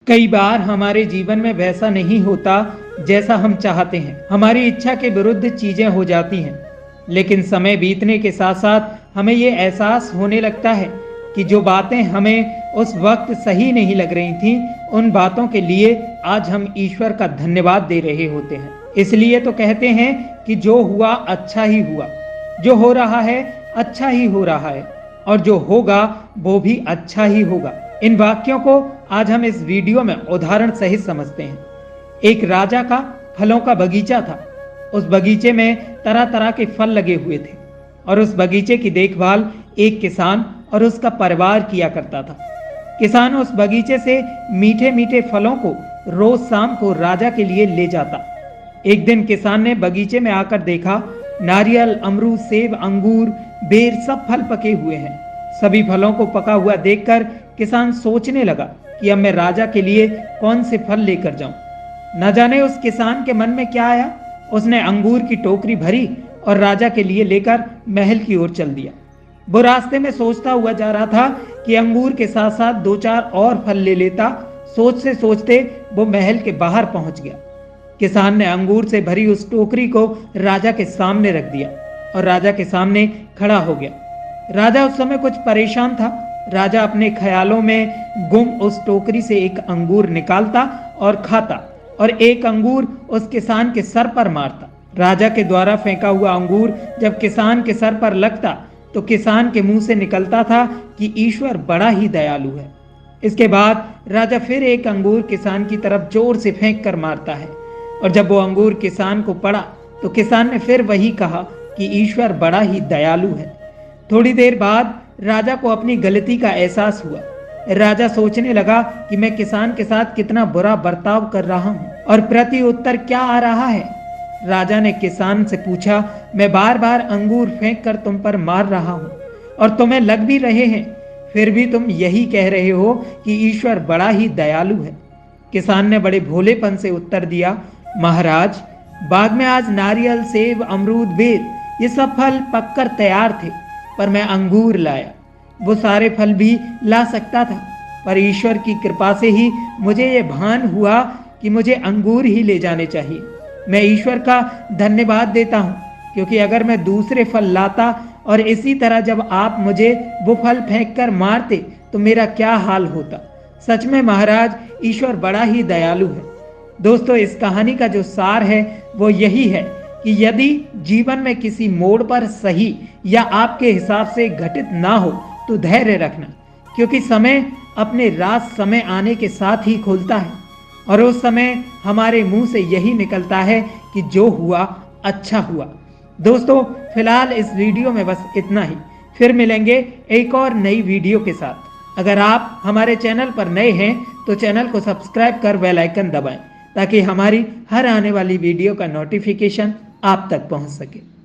कई बार हमारे जीवन में वैसा नहीं होता जैसा हम चाहते हैं। हमारी इच्छा के विरुद्ध चीजें हो जाती हैं। लेकिन समय बीतने के साथ साथ हमें ये एहसास होने लगता है कि जो बातें हमें उस वक्त सही नहीं लग रही थीं, उन बातों के लिए आज हम ईश्वर का धन्यवाद दे रहे होते हैं। इसलिए तो कहते हैं कि जो हुआ अच्छा ही हुआ, जो हो रहा है अच्छा ही हो रहा है, और जो होगा वो भी अच्छा ही होगा। इन वाक्यों को आज हम इस वीडियो में उदाहरण सहित समझते हैं। एक राजा का फलों का बगीचा था। उस बगीचे में तरह तरह के फल लगे हुए थे और उस बगीचे की देखभाल एक किसान और उसका परिवार किया करता था। किसान उस बगीचे से मीठे मीठे फलों को रोज शाम को राजा के लिए ले जाता। एक दिन किसान ने बगीचे में आकर देखा, नारियल, अमरूद, सेब, अंगूर, बेर सब फल पके हुए हैं। सभी फलों को पका हुआ देखकर किसान सोचने लगा कि अब मैं राजा के लिए कौन से फल लेकर जाऊं। न जाने उस किसान के मन में क्या आया। उसने अंगूर की टोकरी भरी और राजा के लिए लेकर महल की ओर चल दिया। वो रास्ते में सोचता हुआ जा रहा था कि अंगूर के साथ साथ दो चार और फल ले लेता। सोचते सोचते वो महल के बाहर पहुंच गया। किसान ने अंगूर से भरी उस टोकरी को राजा के सामने रख दिया और राजा के सामने खड़ा हो गया। राजा उस समय कुछ परेशान था। राजा अपने ख्यालों में गुम उस टोकरी से एक अंगूर निकालता और खाता और एक अंगूर उस किसान के सर पर मारता। राजा के द्वारा फेंका हुआ अंगूर जब किसान के सर पर लगता तो किसान के मुंह से निकलता था कि ईश्वर बड़ा ही दयालु है। इसके बाद राजा फिर एक अंगूर किसान की तरफ जोर से फेंक कर मारता है और जब वो अंगूर किसान को पड़ा तो किसान ने फिर वही कहा कि ईश्वर बड़ा ही दयालु है। थोड़ी देर बाद राजा को अपनी गलती का एहसास हुआ। राजा सोचने लगा कि मैं किसान के साथ कितना बुरा बर्ताव कर रहा हूँ और प्रति उत्तर क्या आ रहा है। राजा ने किसान से पूछा, मैं बार बार अंगूर फेंक कर तुम पर मार रहा हूँ और तुम्हें लग भी रहे हैं, फिर भी तुम यही कह रहे हो कि ईश्वर बड़ा ही दयालु है। किसान ने बड़े भोलेपन से उत्तर दिया, महाराज, बाग में आज नारियल, सेब, अमरूद, बेर ये सब फल पककर तैयार थे, पर मैं अंगूर लाया। वो सारे फल भी ला सकता था, पर ईश्वर की कृपा से ही मुझे ये भान हुआ कि मुझे अंगूर ही ले जाने चाहिए। मैं ईश्वर का धन्यवाद देता हूँ, क्योंकि अगर मैं दूसरे फल लाता और इसी तरह जब आप मुझे वो फल फेंक कर मारते तो मेरा क्या हाल होता। सच में महाराज, ईश्वर बड़ा ही दयालु है। दोस्तों, इस कहानी का जो सार है वो यही है कि यदि जीवन में किसी मोड़ पर सही या आपके हिसाब से घटित ना हो तो धैर्य रखना, क्योंकि समय अपने राज समय आने के साथ ही खुलता है और उस समय हमारे मुंह से यही निकलता है कि जो हुआ अच्छा हुआ। दोस्तों, फिलहाल इस वीडियो में बस इतना ही। फिर मिलेंगे एक और नई वीडियो के साथ। अगर आप हमारे चैनल पर नए हैं तो चैनल को सब्सक्राइब कर बेल आइकन दबाएं, ताकि हमारी हर आने वाली वीडियो का नोटिफिकेशन आप तक पहुंच सके।